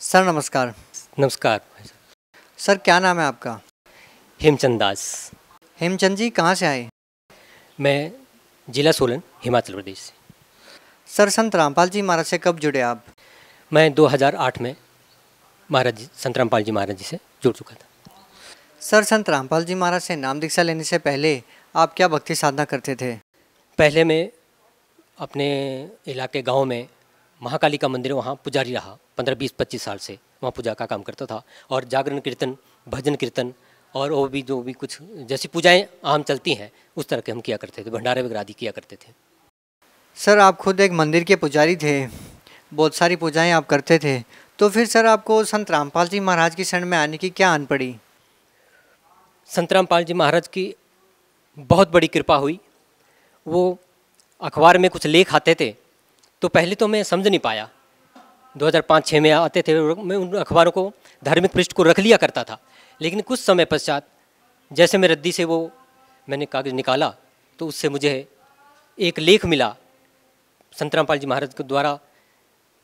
Sir नमस्कार। नमस्कार। Sir क्या नाम है आपका? हेमचंद दास। हेमचंद जी कहाँ से आए? मैं जिला सोलन, हिमाचल प्रदेश से। सर संत रामपाल जी महाराज से कब जुड़े आप? मैं 2008 में संत रामपाल जी महाराज जी से जुड़ चुका था। सर संत रामपाल जी महाराज से नाम दीक्षा लेने से पहले आप क्या भक्ति साधना करते थे? पहले मैं अपने इलाके गांव में महाकाली का मंदिर, वहाँ पुजारी रहा 15-20-25 साल से। वहाँ पूजा का काम करता था और जागरण कीर्तन, भजन कीर्तन और वो भी जो भी कुछ जैसी पूजाएं आम चलती हैं उस तरह के हम किया करते थे, भंडारे वगैरह आदि किया करते थे। सर आप खुद एक मंदिर के पुजारी थे, बहुत सारी पूजाएं आप करते थे, तो फिर सर आपको संत रामपाल जी महाराज की शरण में आने की क्या आन पड़ी? संत रामपाल जी महाराज की बहुत बड़ी कृपा हुई। वो अखबार में कुछ लेख आते थे तो पहले तो मैं समझ नहीं पाया। 2005-06 में आते थे, मैं उन अखबारों को धार्मिक पृष्ठ को रख लिया करता था। लेकिन कुछ समय पश्चात जैसे मैं रद्दी से वो मैंने कागज़ निकाला तो उससे मुझे एक लेख मिला, संत रामपाल जी महाराज के द्वारा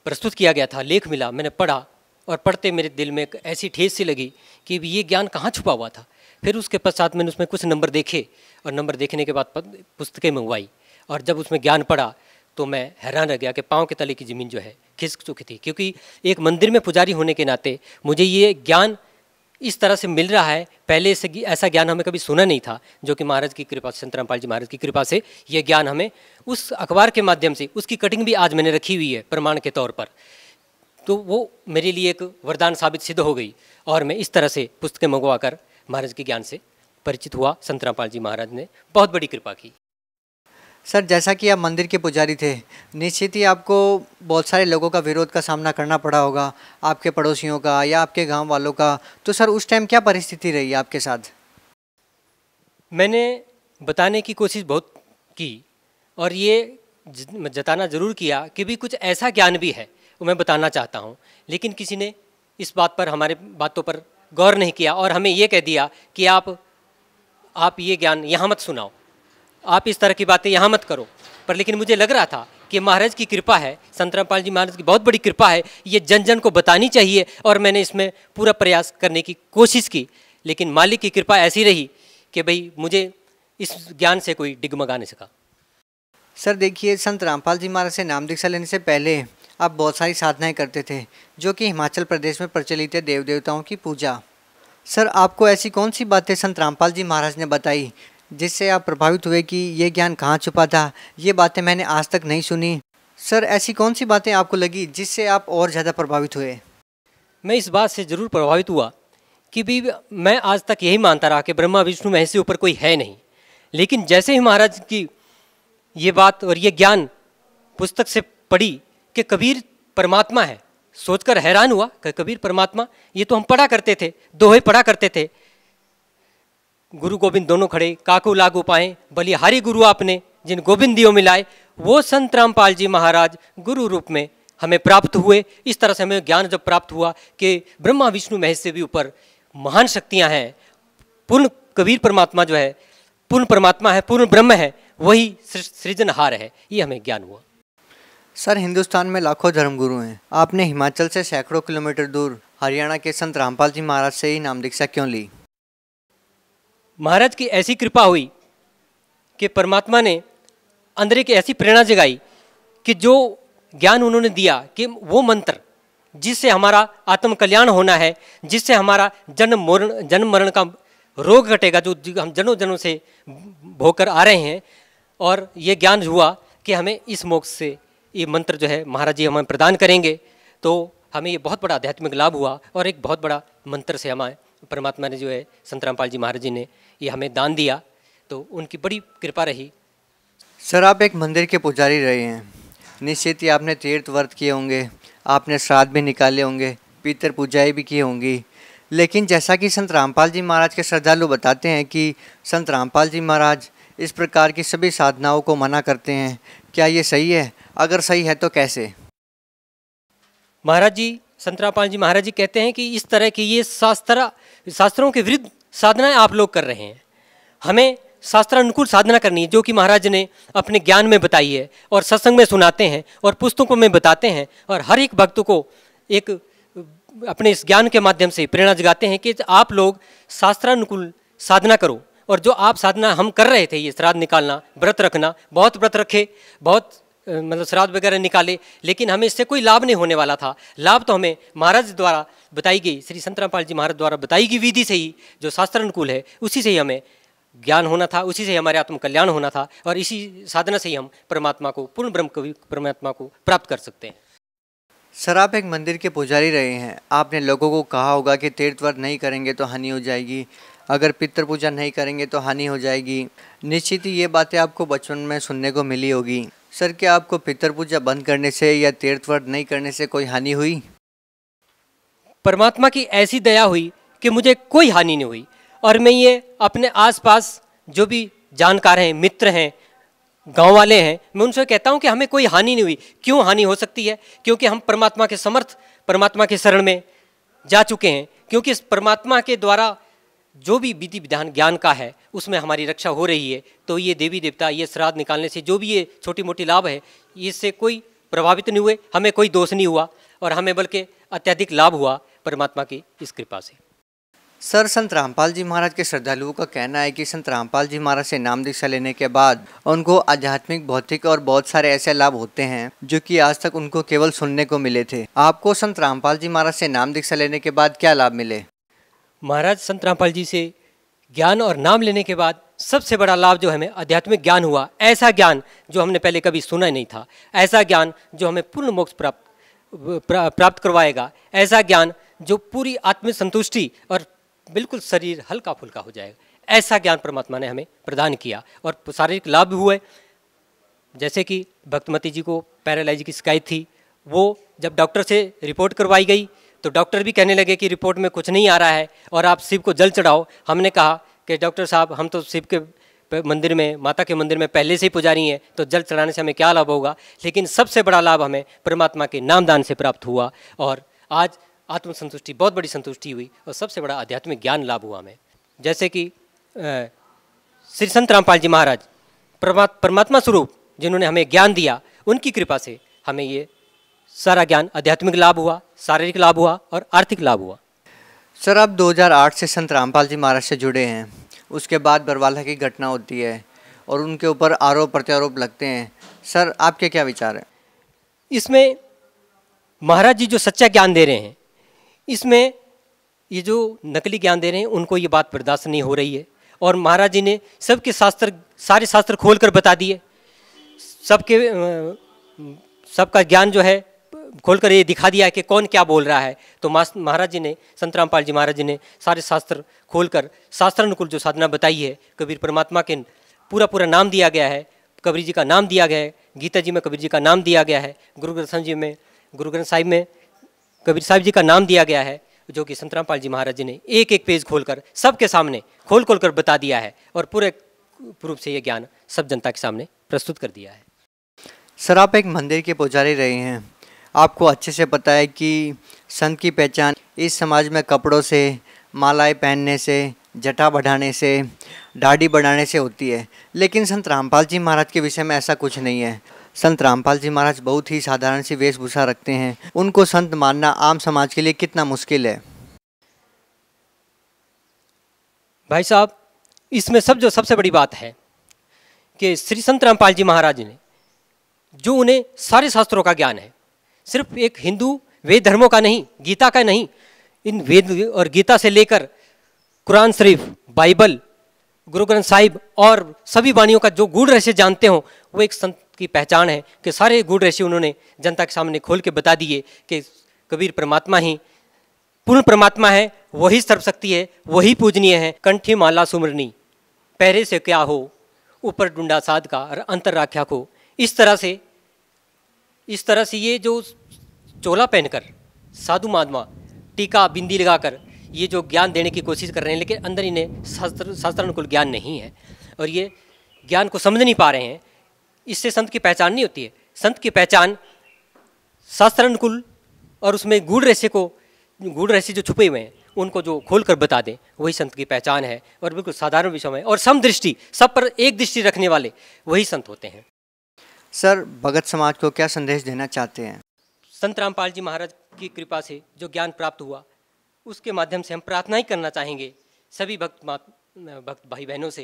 प्रस्तुत किया गया था, लेख मिला। मैंने पढ़ा और पढ़ते मेरे दिल में एक ऐसी ठेस सी लगी कि ये ज्ञान कहाँ छुपा हुआ था। फिर उसके पश्चात मैंने उसमें कुछ नंबर देखे और नंबर देखने के बाद पुस्तकें मंगवाई और जब उसमें ज्ञान पढ़ा तो मैं हैरान रह गया कि पाँव के तले की ज़मीन जो है खिसक चुकी थी। क्योंकि एक मंदिर में पुजारी होने के नाते मुझे ये ज्ञान इस तरह से मिल रहा है, पहले से ऐसा ज्ञान हमें कभी सुना नहीं था, जो कि महाराज की कृपा, संत रामपाल जी महाराज की कृपा से ये ज्ञान हमें उस अखबार के माध्यम से, उसकी कटिंग भी आज मैंने रखी हुई है प्रमाण के तौर पर, तो वो मेरे लिए एक वरदान साबित सिद्ध हो गई और मैं इस तरह से पुस्तकें मंगवा कर महाराज के ज्ञान से परिचित हुआ। संत रामपाल जी महाराज ने बहुत बड़ी कृपा की। सर जैसा कि आप मंदिर के पुजारी थे, निश्चित ही आपको बहुत सारे लोगों का विरोध का सामना करना पड़ा होगा, आपके पड़ोसियों का या आपके गांव वालों का। तो सर उस टाइम क्या परिस्थिति रही आपके साथ? मैंने बताने की कोशिश बहुत की और ये जताना ज़रूर किया कि भी कुछ ऐसा ज्ञान भी है वो मैं बताना चाहता हूँ, लेकिन किसी ने इस बात पर, हमारे बातों पर गौर नहीं किया और हमें ये कह दिया कि आप ये ज्ञान यहाँ मत सुनाओ, आप इस तरह की बातें यहाँ मत करो। पर लेकिन मुझे लग रहा था कि महाराज की कृपा है, संत रामपाल जी महाराज की बहुत बड़ी कृपा है, ये जन जन को बतानी चाहिए और मैंने इसमें पूरा प्रयास करने की कोशिश की। लेकिन मालिक की कृपा ऐसी रही कि भाई मुझे इस ज्ञान से कोई डिगमगा नहीं सका। सर देखिए, संत रामपाल जी महाराज से नाम दीक्षा लेने से पहले आप बहुत सारी साधनाएं करते थे जो कि हिमाचल प्रदेश में प्रचलित है, देव देवताओं की पूजा। सर आपको ऐसी कौन सी बातें संत रामपाल जी महाराज ने बताई जिससे आप प्रभावित हुए कि ये ज्ञान कहाँ छुपा था, ये बातें मैंने आज तक नहीं सुनी? सर ऐसी कौन सी बातें आपको लगी जिससे आप और ज़्यादा प्रभावित हुए? मैं इस बात से ज़रूर प्रभावित हुआ कि भी मैं आज तक यही मानता रहा कि ब्रह्मा विष्णु महेश से ऊपर कोई है नहीं। लेकिन जैसे ही महाराज की ये बात और ये ज्ञान पुस्तक से पढ़ी कि कबीर परमात्मा है, सोचकर हैरान हुआ कि कबीर परमात्मा, ये तो हम पढ़ा करते थे, दोहे पढ़ा करते थे, गुरु गोविंद दोनों खड़े, काकू लागू पाए, बलिहारी गुरु आपने जिन गोविंद दियो मिलाए, वो संत रामपाल जी महाराज गुरु रूप में हमें प्राप्त हुए। इस तरह से हमें ज्ञान जब प्राप्त हुआ कि ब्रह्मा विष्णु महेश से भी ऊपर महान शक्तियां हैं, पूर्ण कबीर परमात्मा जो है पूर्ण परमात्मा है, पूर्ण ब्रह्म है, वही सृजनहार है, ये हमें ज्ञान हुआ। सर हिंदुस्तान में लाखों धर्मगुरु हैं, आपने हिमाचल से सैकड़ों किलोमीटर दूर हरियाणा के संत रामपाल जी महाराज से ही नाम दीक्षा क्यों ली? महाराज की ऐसी कृपा हुई कि परमात्मा ने अंदर एक ऐसी प्रेरणा जगाई कि जो ज्ञान उन्होंने दिया कि वो मंत्र जिससे हमारा आत्म कल्याण होना है, जिससे हमारा जन्म मरण का रोग घटेगा, जो हम जनों जनों से भोगकर आ रहे हैं, और ये ज्ञान हुआ कि हमें इस मोक्ष से ये मंत्र जो है महाराज जी हमें प्रदान करेंगे, तो हमें ये बहुत बड़ा आध्यात्मिक लाभ हुआ और एक बहुत बड़ा मंत्र से हमें परमात्मा ने जो है संत रामपाल जी महाराज जी ने ये हमें दान दिया, तो उनकी बड़ी कृपा रही। सर आप एक मंदिर के पुजारी रहे हैं, निश्चित ही आपने तीर्थ व्रत किए होंगे, आपने श्राद्ध भी निकाले होंगे, पितर पूजाएं भी की होंगी, लेकिन जैसा कि संत रामपाल जी महाराज के श्रद्धालु बताते हैं कि संत रामपाल जी महाराज इस प्रकार की सभी साधनाओं को मना करते हैं, क्या ये सही है? अगर सही है तो कैसे? महाराज जी, संत रामपाल जी महाराज जी कहते हैं कि इस तरह की ये शास्त्रों के विरुद्ध साधनाएं आप लोग कर रहे हैं, हमें शास्त्रानुकूल साधना करनी है, जो कि महाराज ने अपने ज्ञान में बताई है और सत्संग में सुनाते हैं और पुस्तकों में बताते हैं, और हर एक भक्त को एक अपने इस ज्ञान के माध्यम से प्रेरणा जगाते हैं कि आप लोग शास्त्रानुकूल साधना करो। और जो आप साधना हम कर रहे थे, ये श्राद्ध निकालना, व्रत रखना, बहुत व्रत रखे, बहुत मतलब श्राद्ध वगैरह निकाले, लेकिन हमें इससे कोई लाभ नहीं होने वाला था। लाभ तो हमें महाराज द्वारा बताई गई, श्री संत रामपाल जी महाराज द्वारा बताई गई विधि से ही, जो शास्त्रानुकूल है, उसी से ही हमें ज्ञान होना था, उसी से हमारे आत्म कल्याण होना था, और इसी साधना से ही हम परमात्मा को, पूर्ण ब्रह्म को, परमात्मा को प्राप्त कर सकते हैं। सर, आप एक मंदिर के पुजारी रहे हैं, आपने लोगों को कहा होगा कि तीर्थ व्रत नहीं करेंगे तो हानि हो जाएगी, अगर पितृ पूजा नहीं करेंगे तो हानि हो जाएगी। निश्चित ही ये बातें आपको बचपन में सुनने को मिली होगी। सर, क्या आपको पितृ पूजा बंद करने से या तीर्थ व्रत नहीं करने से कोई हानि हुई? परमात्मा की ऐसी दया हुई कि मुझे कोई हानि नहीं हुई, और मैं ये अपने आसपास जो भी जानकार हैं, मित्र हैं, गांव वाले हैं, मैं उनसे कहता हूं कि हमें कोई हानि नहीं हुई। क्यों हानि हो सकती है? क्योंकि हम परमात्मा के समर्थ, परमात्मा के शरण में जा चुके हैं। क्योंकि इस परमात्मा के द्वारा जो भी विधि विधान ज्ञान का है, उसमें हमारी रक्षा हो रही है। तो ये देवी देवता, ये श्राद्ध निकालने से जो भी ये छोटी मोटी लाभ है, इससे कोई प्रभावित नहीं हुए, हमें कोई दोष नहीं हुआ, और हमें बल्कि अत्यधिक लाभ हुआ परमात्मा की इस कृपा से। सर, संत रामपाल जी महाराज के श्रद्धालुओं का कहना है कि संत रामपाल जी महाराज से नाम दीक्षा लेने के बाद उनको आध्यात्मिक, भौतिक और बहुत सारे ऐसे लाभ होते हैं जो कि आज तक उनको केवल सुनने को मिले थे। आपको संत रामपाल जी महाराज से नाम दीक्षा लेने के बाद क्या लाभ मिले? महाराज संत रामपाल जी से ज्ञान और नाम लेने के बाद सबसे बड़ा लाभ जो हमें आध्यात्मिक ज्ञान हुआ, ऐसा ज्ञान जो हमने पहले कभी सुना नहीं था, ऐसा ज्ञान जो हमें पूर्ण मोक्ष प्राप्त करवाएगा, ऐसा ज्ञान जो पूरी आत्म संतुष्टि और बिल्कुल शरीर हल्का फुल्का हो जाएगा, ऐसा ज्ञान परमात्मा ने हमें प्रदान किया। और शारीरिक लाभ भी हुए, जैसे कि भक्तमती जी को पैरालाइज की शिकायत थी, वो जब डॉक्टर से रिपोर्ट करवाई गई तो डॉक्टर भी कहने लगे कि रिपोर्ट में कुछ नहीं आ रहा है और आप शिव को जल चढ़ाओ। हमने कहा कि डॉक्टर साहब, हम तो शिव के मंदिर में, माता के मंदिर में पहले से ही पुजारी हैं, तो जल चढ़ाने से हमें क्या लाभ होगा? लेकिन सबसे बड़ा लाभ हमें परमात्मा के नामदान से प्राप्त हुआ, और आज आत्म संतुष्टि, बहुत बड़ी संतुष्टि हुई, और सबसे बड़ा आध्यात्मिक ज्ञान लाभ हुआ हमें। जैसे कि श्री संत रामपाल जी महाराज परमात्मा स्वरूप जिन्होंने हमें ज्ञान दिया, उनकी कृपा से हमें ये सारा ज्ञान, आध्यात्मिक लाभ हुआ, शारीरिक लाभ हुआ और आर्थिक लाभ हुआ। सर, आप 2008 से संत रामपाल जी महाराज से जुड़े हैं, उसके बाद बरवाला की घटना होती है और उनके ऊपर आरोप प्रत्यारोप लगते हैं। सर, आपके क्या विचार हैं? इसमें महाराज जी जो सच्चा ज्ञान दे रहे हैं, इसमें ये जो नकली ज्ञान दे रहे हैं, उनको ये बात बर्दाश्त नहीं हो रही है। और महाराज जी ने सबके शास्त्र, सारे शास्त्र खोल कर बता दिए, सबका ज्ञान जो है खोलकर ये दिखा दिया है कि कौन क्या बोल रहा है। तो महाराज जी ने, संत रामपाल जी महाराज जी ने सारे शास्त्र खोलकर शास्त्रानुकूल जो साधना बताई है, कबीर परमात्मा के पूरा नाम दिया गया है, कबीर जी का नाम दिया गया है, गीता जी में कबीर जी का नाम दिया गया है, गुरु ग्रंथ साहिब में कबीर साहिब जी का नाम दिया गया है, जो कि संत रामपाल जी महाराज जी ने एक एक पेज खोलकर सबके सामने खोल कर बता दिया है, और पूरे रूप से ये ज्ञान सब जनता के सामने प्रस्तुत कर दिया है। सर, आप एक मंदिर के पुजारी रहे हैं, आपको अच्छे से पता है कि संत की पहचान इस समाज में कपड़ों से, मालाएं पहनने से, जटा बढ़ाने से, दाढ़ी बढ़ाने से होती है। लेकिन संत रामपाल जी महाराज के विषय में ऐसा कुछ नहीं है। संत रामपाल जी महाराज बहुत ही साधारण सी वेशभूषा रखते हैं। उनको संत मानना आम समाज के लिए कितना मुश्किल है? भाई साहब, इसमें सबसे बड़ी बात है कि श्री संत रामपाल जी महाराज ने, जो उन्हें सारे शास्त्रों का ज्ञान है, सिर्फ एक हिंदू वेद धर्मों का नहीं, गीता का नहीं, इन वेद और गीता से लेकर कुरान शरीफ, बाइबल, गुरु ग्रंथ साहिब और सभी वाणियों का जो गूढ़ रहस्य जानते हो, वो एक संत की पहचान है कि सारे गूढ़ रहस्य उन्होंने जनता के सामने खोल के बता दिए कि कबीर परमात्मा ही पूर्ण परमात्मा है, वही सर्वशक्ति है, वही पूजनीय है। कंठी माला सुमरनी, पहरे से क्या हो, ऊपर डुंडा साध का और अंतर राख्या को। इस तरह से ये जो चोला पहनकर साधु महात्मा टीका बिंदी लगाकर ये जो ज्ञान देने की कोशिश कर रहे हैं, लेकिन अंदर इन्हें शास्त्रानुकूल ज्ञान नहीं है और ये ज्ञान को समझ नहीं पा रहे हैं। इससे संत की पहचान नहीं होती है। संत की पहचान शास्त्रानुकूल और उसमें गूढ़ रहस्य जो छुपे हुए हैं उनको जो खोल कर बता दें, वही संत की पहचान है। और बिल्कुल साधारण विषय में और समदृष्टि, सब पर एक दृष्टि रखने वाले वही संत होते हैं। सर, भगत समाज को क्या संदेश देना चाहते हैं? संत रामपाल जी महाराज की कृपा से जो ज्ञान प्राप्त हुआ, उसके माध्यम से हम प्रार्थना ही करना चाहेंगे सभी भक्त भाई बहनों से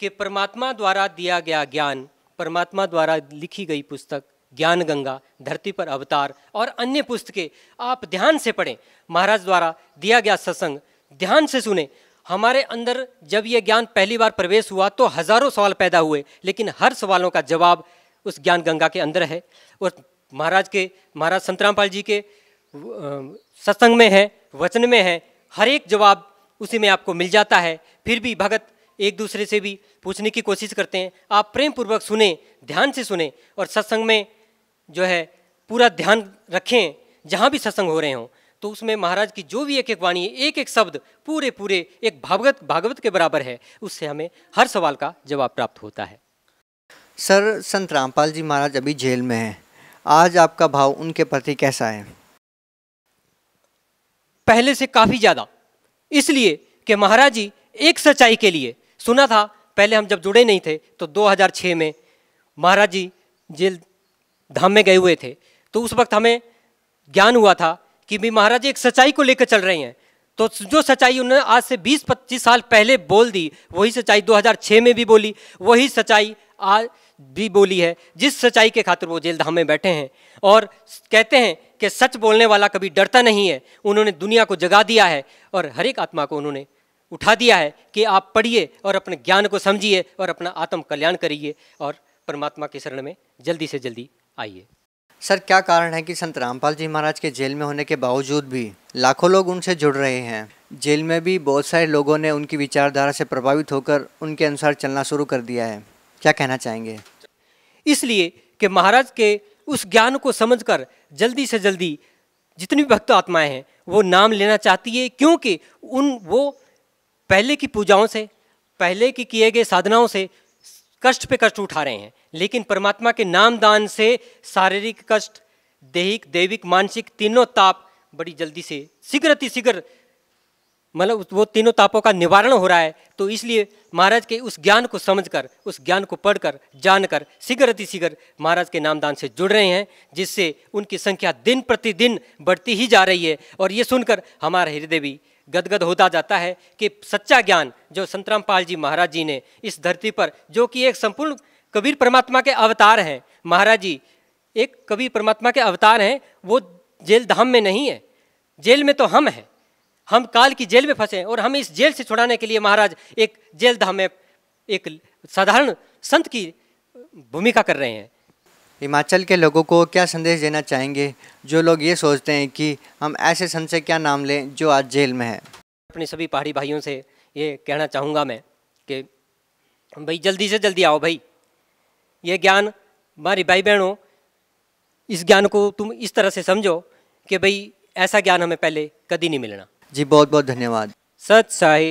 कि परमात्मा द्वारा दिया गया ज्ञान, परमात्मा द्वारा लिखी गई पुस्तक ज्ञान गंगा, धरती पर अवतार और अन्य पुस्तकें आप ध्यान से पढ़ें। महाराज द्वारा दिया गया सत्संग ध्यान से सुने। हमारे अंदर जब ये ज्ञान पहली बार प्रवेश हुआ तो हजारों सवाल पैदा हुए, लेकिन हर सवालों का जवाब उस ज्ञान गंगा के अंदर है और महाराज संत रामपाल जी के सत्संग में है, वचन में है, हर एक जवाब उसी में आपको मिल जाता है। फिर भी भगत एक दूसरे से भी पूछने की कोशिश करते हैं। आप प्रेम पूर्वक सुने, ध्यान से सुने और सत्संग में जो है पूरा ध्यान रखें। जहाँ भी सत्संग हो रहे हों तो उसमें महाराज की जो भी एक एक वाणी, एक एक शब्द पूरे एक भागवत के बराबर है, उससे हमें हर सवाल का जवाब प्राप्त होता है। सर, संत रामपाल जी महाराज अभी जेल में हैं, आज आपका भाव उनके प्रति कैसा है? पहले से काफ़ी ज़्यादा, इसलिए कि महाराज जी एक सच्चाई के लिए सुना था। पहले हम जब जुड़े नहीं थे तो 2006 में महाराज जी जेल धाम में गए हुए थे, तो उस वक्त हमें ज्ञान हुआ था कि भी महाराज जी एक सच्चाई को लेकर चल रहे हैं। तो जो सच्चाई उन्होंने आज से 20-25 साल पहले बोल दी, वही सच्चाई 2006 में भी बोली, वही सच्चाई आज भी बोली है, जिस सच्चाई के खातिर वो जेल धाम में बैठे हैं। और कहते हैं कि सच बोलने वाला कभी डरता नहीं है। उन्होंने दुनिया को जगा दिया है और हर एक आत्मा को उन्होंने उठा दिया है कि आप पढ़िए और अपने ज्ञान को समझिए और अपना आत्म कल्याण करिए और परमात्मा के शरण में जल्दी से जल्दी आइए। सर, क्या कारण है कि संत रामपाल जी महाराज के जेल में होने के बावजूद भी लाखों लोग उनसे जुड़ रहे हैं? जेल में भी बहुत सारे लोगों ने उनकी विचारधारा से प्रभावित होकर उनके अनुसार चलना शुरू कर दिया है, क्या कहना चाहेंगे? इसलिए कि महाराज के उस ज्ञान को समझकर जल्दी से जल्दी जितनी भी भक्त आत्माएं हैं वो नाम लेना चाहती है, क्योंकि वो पहले की पूजाओं से, पहले की किए गए साधनाओं से कष्ट पे कष्ट उठा रहे हैं, लेकिन परमात्मा के नाम दान से शारीरिक कष्ट, दैहिक, दैविक, मानसिक तीनों ताप बड़ी जल्दी से शीघ्र मतलब वो तीनों तापों का निवारण हो रहा है। तो इसलिए महाराज के उस ज्ञान को समझकर, उस ज्ञान को पढ़कर, जानकर शीघ्र महाराज के नामदान से जुड़ रहे हैं, जिससे उनकी संख्या दिन प्रतिदिन बढ़ती ही जा रही है। और ये सुनकर हमारा हृदय भी गदगद होता जाता है कि सच्चा ज्ञान जो संत रामपाल जी महाराज जी ने इस धरती पर, जो कि एक संपूर्ण कबीर परमात्मा के अवतार हैं, महाराज जी एक कबीर परमात्मा के अवतार हैं, वो जेल धाम में नहीं है। जेल में तो हम हैं, हम काल की जेल में फंसे हैं और हमें इस जेल से छुड़ाने के लिए महाराज एक जेल धाम में एक साधारण संत की भूमिका कर रहे हैं। हिमाचल के लोगों को क्या संदेश देना चाहेंगे जो लोग ये सोचते हैं कि हम ऐसे संत से क्या नाम लें जो आज जेल में है? अपने सभी पहाड़ी भाइयों से ये कहना चाहूँगा मैं कि भाई जल्दी से जल्दी आओ भाई, ये ज्ञान हमारी भाई बहनों, इस ज्ञान को तुम इस तरह से समझो कि भाई ऐसा ज्ञान हमें पहले कभी नहीं मिलना। जी बहुत बहुत धन्यवाद। सत साई।